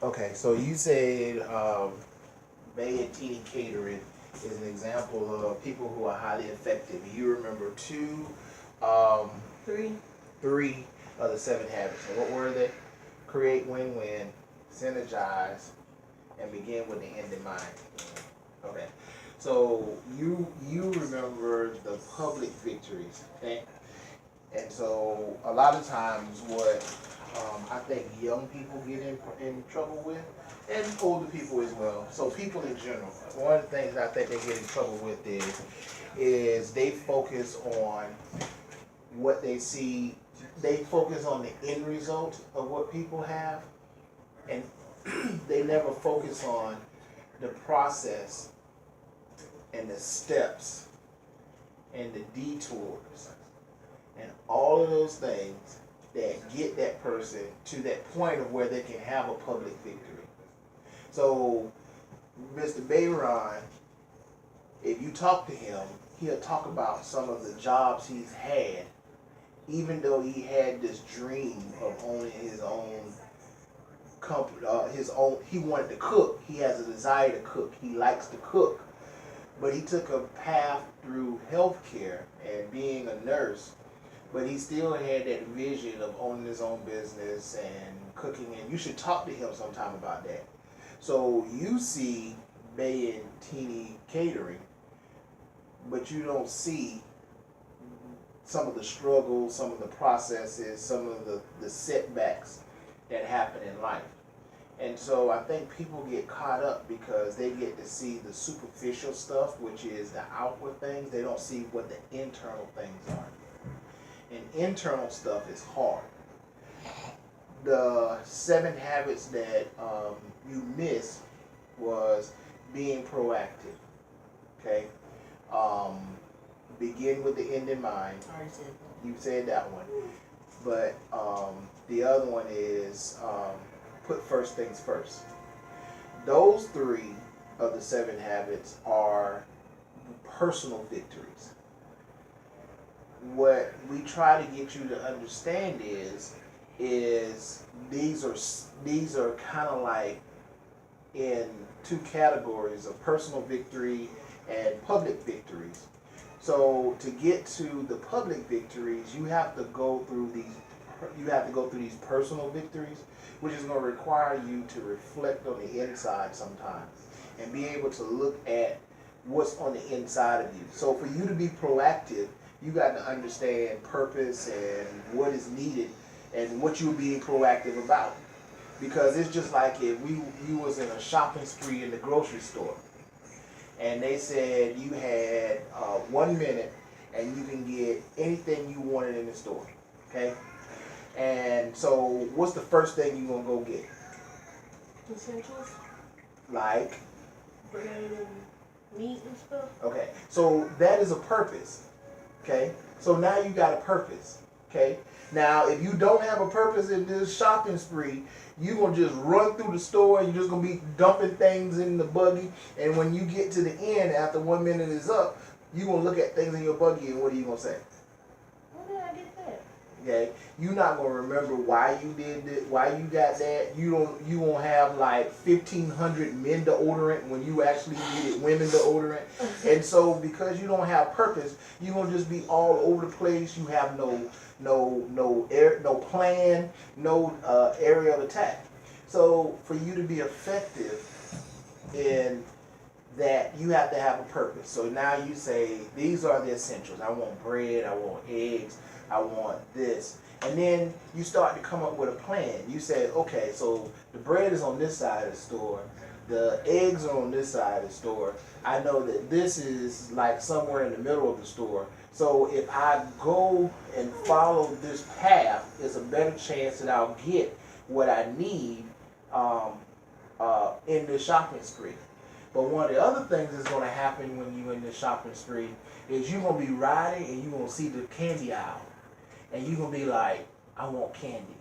Okay, so you said Bay and Teeny Catering is an example of people who are highly effective. You remember um, Three. three of the seven habits. And what were they? Create win-win, synergize, and begin with the end in mind. Okay. So you remember the public victories, okay? And so a lot of times what I think young people get in trouble with, and older people as well. So people in general, one of the things I think they get in trouble with is they focus on what they see. They focus on the end result of what people have, and they never focus on the process and the steps and the detours and all of those things that get that person to that point of where they can have a public victory. So, Mr. Bayron, if you talk to him, he'll talk about some of the jobs he's had, even though he had this dream of owning his own company, he wanted to cook. He has a desire to cook. He likes to cook. But he took a path through healthcare and being a nurse, but he still had that vision of owning his own business and cooking. And you should talk to him sometime about that. So you see Bay and Teeny Catering, but you don't see some of the struggles, some of the processes, some of the setbacks that happen in life. And so I think people get caught up because they get to see the superficial stuff, which is the outward things. They don't see what the internal things are. And internal stuff is hard. The seven habits that you missed was being proactive. Okay? Um, begin with the end in mind. I already said that. You said that one. But the other one is put first things first. Those three of the seven habits are personal victories. What we try to get you to understand is these are kind of like in two categories of personal victory and public victories. So to get to the public victories, you have to go through these personal victories, which is going to require you to reflect on the inside sometimes and be able to look at what's on the inside of you. So for you to be proactive, you got to understand purpose and what is needed and what you're being proactive about. Because it's just like if you was in a shopping spree in the grocery store and they said you had 1 minute and you can get anything you wanted in the store, okay? And so what's the first thing you gonna go get? Essentials. Like? Bread and meat and stuff. Okay, so that is a purpose, okay? So now you got a purpose, okay? Now, if you don't have a purpose in this shopping spree, you're going to just run through the store. You're just going to be dumping things in the buggy. And when you get to the end, after 1 minute is up, you're going to look at things in your buggy and what are you going to say? How did I get that? Okay, you're not going to remember why you did it, why you got that. You won't have like 1,500 men deodorant when you actually needed women deodorant. And so because you don't have purpose, you're going to just be all over the place. You have no plan, no area of attack. So for you to be effective in that, you have to have a purpose. So now you say, these are the essentials. I want bread, I want eggs, I want this. And then you start to come up with a plan. You say, okay, so the bread is on this side of the store. The eggs are on this side of the store. I know that this is like somewhere in the middle of the store. So if I go and follow this path, there's a better chance that I'll get what I need in the shopping spree. But one of the other things that's going to happen when you're in the shopping spree is you're going to be riding and you're going to see the candy aisle. And you're going to be like, I want candy.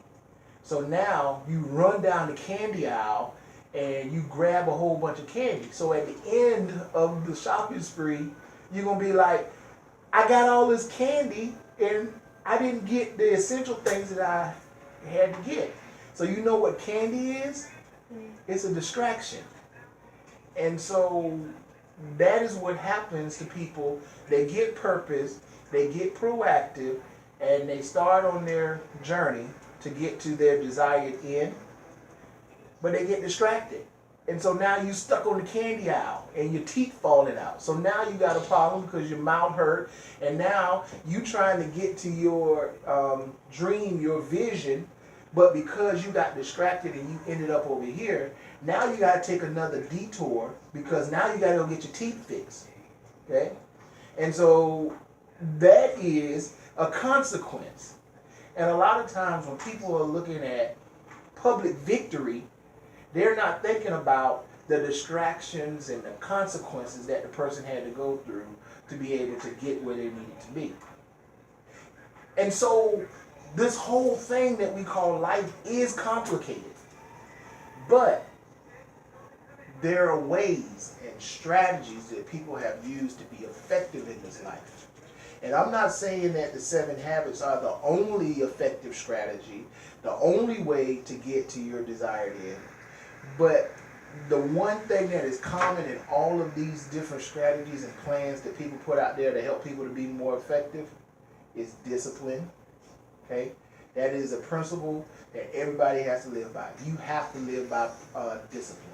So now you run down the candy aisle and you grab a whole bunch of candy. So at the end of the shopping spree, you're going to be like, I got all this candy and I didn't get the essential things that I had to get. So you know what candy is? It's a distraction. And so that is what happens to people. They get purpose, they get proactive, and they start on their journey to get to their desired end, but they get distracted. And so now you stuck on the candy aisle and your teeth falling out. So now you got a problem because your mouth hurt, and now you trying to get to your dream, your vision, but because you got distracted and you ended up over here, now you got to take another detour because now you got to go get your teeth fixed. Okay? And so that is a consequence. And a lot of times when people are looking at public victory, they're not thinking about the distractions and the consequences that the person had to go through to be able to get where they needed to be. And so this whole thing that we call life is complicated. But there are ways and strategies that people have used to be effective in this life. And I'm not saying that the 7 habits are the only effective strategy, the only way to get to your desired end. But the one thing that is common in all of these different strategies and plans that people put out there to help people to be more effective is discipline. Okay? That is a principle that everybody has to live by. You have to live by discipline.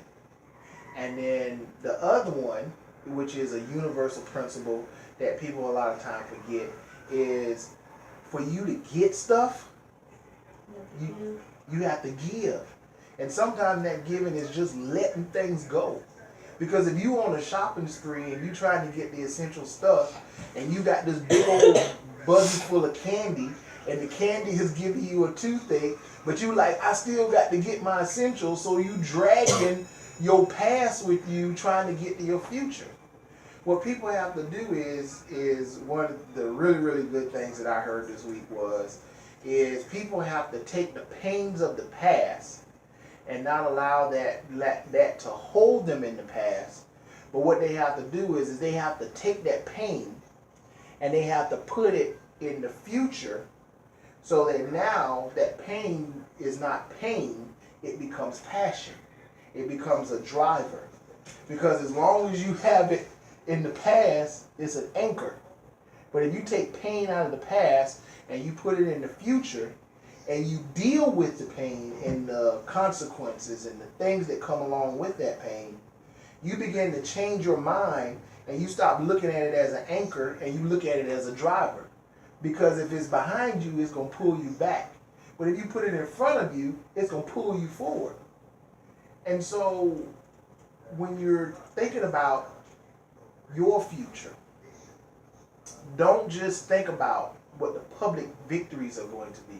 And then the other one, which is a universal principle that people a lot of time forget, is for you to get stuff, you have to give. And sometimes that giving is just letting things go. Because if you on a shopping spree and you trying to get the essential stuff and you got this big old buggy full of candy and the candy is giving you a toothache, but you like, I still got to get my essentials, so you dragging your past with you trying to get to your future. What people have to do is one of the really, really good things that I heard this week is people have to take the pains of the past and not allow that to hold them in the past. But what they have to do is they have to take that pain and they have to put it in the future so that now that pain is not pain, it becomes passion. It becomes a driver. Because as long as you have it in the past, it's an anchor. But if you take pain out of the past and you put it in the future, and you deal with the pain and the consequences and the things that come along with that pain, you begin to change your mind and you stop looking at it as an anchor and you look at it as a driver. Because if it's behind you, it's going to pull you back. But if you put it in front of you, it's going to pull you forward. And so when you're thinking about your future, don't just think about what the public victories are going to be.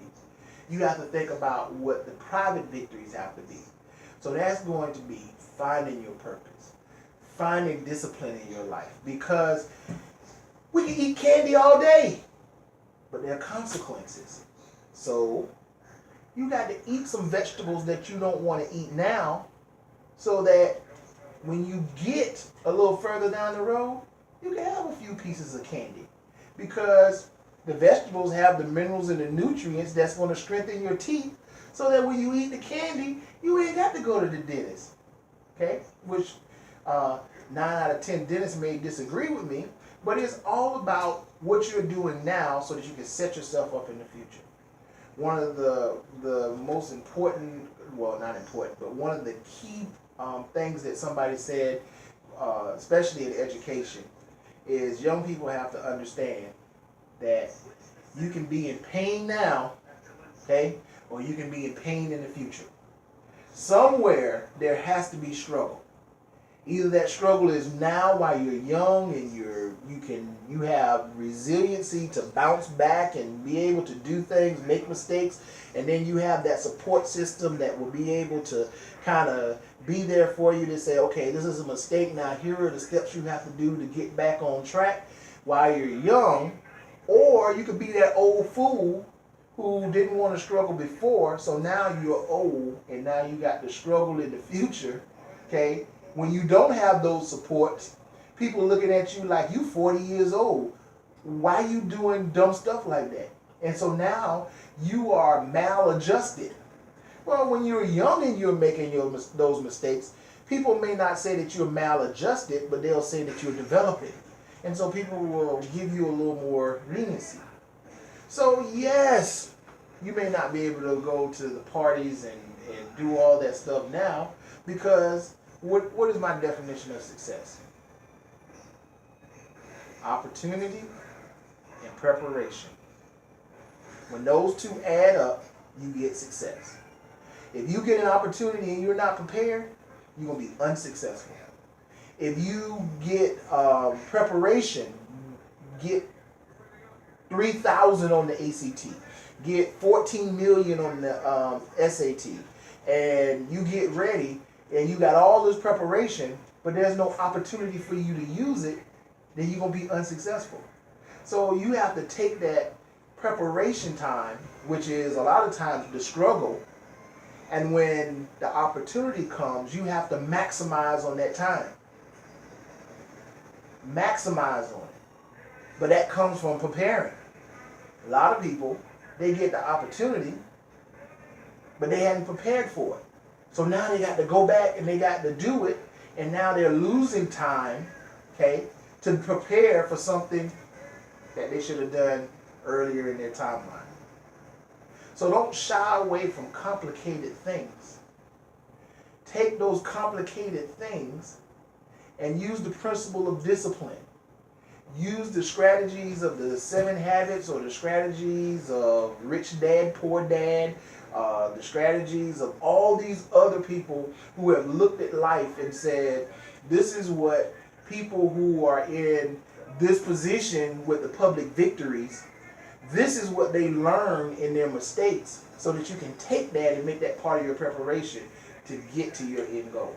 You have to think about what the private victories have to be. So that's going to be finding your purpose, finding discipline in your life. Because we can eat candy all day, but there are consequences. So you got to eat some vegetables that you don't want to eat now, so that when you get a little further down the road, you can have a few pieces of candy. Because the vegetables have the minerals and the nutrients that's going to strengthen your teeth, so that when you eat the candy, you ain't got to go to the dentist. Okay? Which 9 out of 10 dentists may disagree with me, but it's all about what you're doing now so that you can set yourself up in the future. One of the most important, well, not important, but one of the key things that somebody said, especially in education, is young people have to understand that you can be in pain now, okay, or you can be in pain in the future. Somewhere there has to be struggle. Either that struggle is now while you're young and you have resiliency to bounce back and be able to do things, make mistakes, and then you have that support system that will be able to kind of be there for you to say, okay, this is a mistake, now here are the steps you have to do to get back on track while you're young. Or you could be that old fool who didn't want to struggle before, so now you're old and now you got to struggle in the future. Okay? When you don't have those supports, people looking at you like you 40 years old. Why you doing dumb stuff like that? And so now you are maladjusted. Well, when you're young and you're making those mistakes, people may not say that you're maladjusted, but they'll say that you're developing. And so people will give you a little more leniency. So yes, you may not be able to go to the parties and do all that stuff now, because what is my definition of success? Opportunity and preparation. When those two add up, you get success. If you get an opportunity and you're not prepared, you're going to be unsuccessful. If you get preparation, get 3,000 on the ACT, get 14 million on the SAT, and you get ready and you got all this preparation, but there's no opportunity for you to use it, then you're going to be unsuccessful. So you have to take that preparation time, which is a lot of times the struggle, and when the opportunity comes, you have to maximize on that time. Maximize on it. But that comes from preparing. A lot of people, they get the opportunity, but they hadn't prepared for it. So now they got to go back and they got to do it, and now they're losing time, okay, to prepare for something that they should have done earlier in their timeline. So don't shy away from complicated things. Take those complicated things and use the principle of discipline. Use the strategies of the 7 habits, or the strategies of Rich Dad, Poor Dad, the strategies of all these other people who have looked at life and said, this is what people who are in this position with the public victories, this is what they learn in their mistakes, so that you can take that and make that part of your preparation to get to your end goal.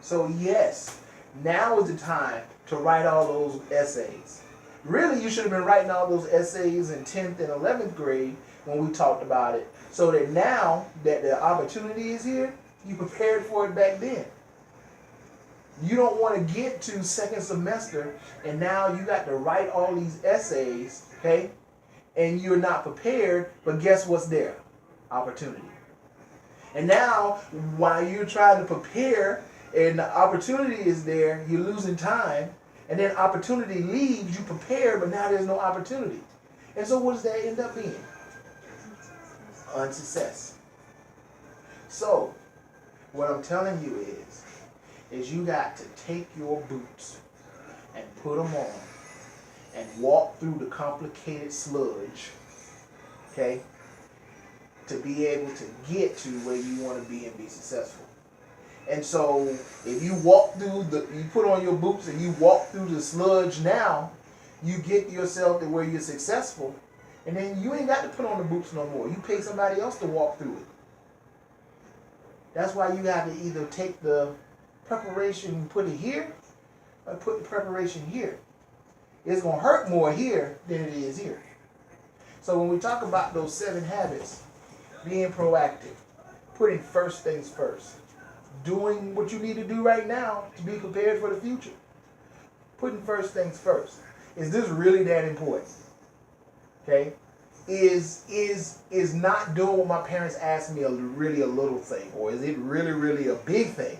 So yes, now is the time to write all those essays. Really, you should have been writing all those essays in 10th and 11th grade when we talked about it, so that now that the opportunity is here, you prepared for it back then. You don't want to get to second semester and now you got to write all these essays, okay? And you're not prepared, but guess what's there? Opportunity. And now, while you're trying to prepare and the opportunity is there, you're losing time, and then opportunity leaves, you prepare, but now there's no opportunity. And so what does that end up being? Unsuccess. So, what I'm telling you is you got to take your boots and put them on and walk through the complicated sludge, okay, to be able to get to where you want to be and be successful. And so if you walk through you put on your boots and you walk through the sludge now, you get yourself to where you're successful, and then you ain't got to put on the boots no more. You pay somebody else to walk through it. That's why you have to either take the preparation and put it here, or put the preparation here. It's going to hurt more here than it is here. So when we talk about those 7 habits, being proactive, putting first things first, doing what you need to do right now to be prepared for the future, putting first things first. Is this really that important? Okay? Is not doing what my parents asked me really a little thing, or is it really, really a big thing?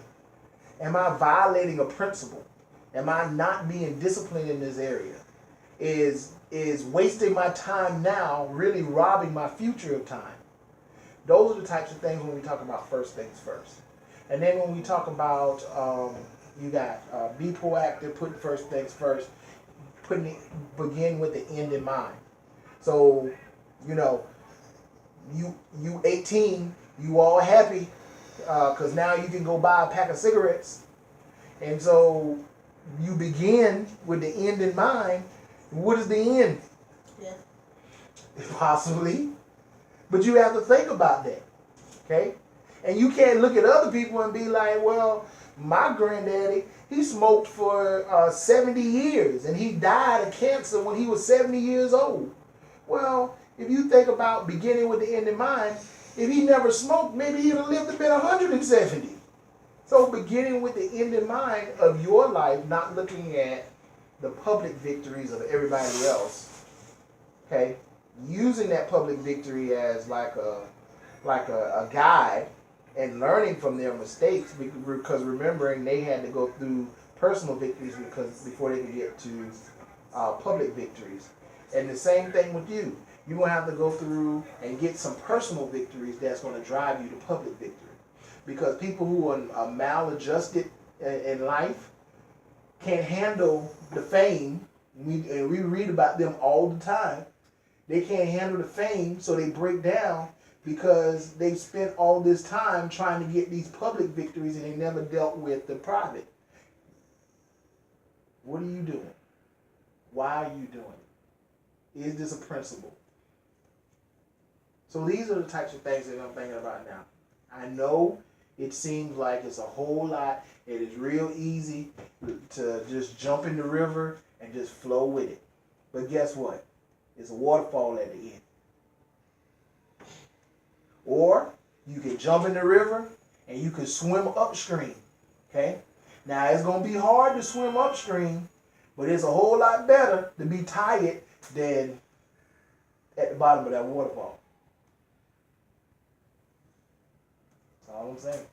Am I violating a principle? Am I not being disciplined in this area? Is wasting my time now really robbing my future of time? Those are the types of things when we talk about first things first. And then when we talk about, you got be proactive, putting first things first, begin with the end in mind. So, you know, you 18, you all happy, because now you can go buy a pack of cigarettes. And so you begin with the end in mind. What is the end? Yeah. Possibly. But you have to think about that. Okay? And you can't look at other people and be like, well, my granddaddy, he smoked for 70 years and he died of cancer when he was 70 years old. Well, if you think about beginning with the end in mind, if he never smoked, maybe he'd have lived to be 170. So beginning with the end in mind of your life, not looking at the public victories of everybody else, okay? Using that public victory as like like a guide and learning from their mistakes, because remembering they had to go through personal victories before they could get to public victories. And the same thing with you. You're going to have to go through and get some personal victories that's going to drive you to public victory. Because people who are maladjusted in life can't handle the fame. And we read about them all the time. They can't handle the fame, so they break down because they've spent all this time trying to get these public victories and they never dealt with the private. What are you doing? Why are you doing it? Is this a principle? So these are the types of things that I'm thinking about now. I know it seems like it's a whole lot. It is real easy to just jump in the river and just flow with it. But guess what? It's a waterfall at the end. Or you can jump in the river and you can swim upstream. Okay? Now it's going to be hard to swim upstream, but it's a whole lot better to be tired than at the bottom of that waterfall. That's all I'm saying.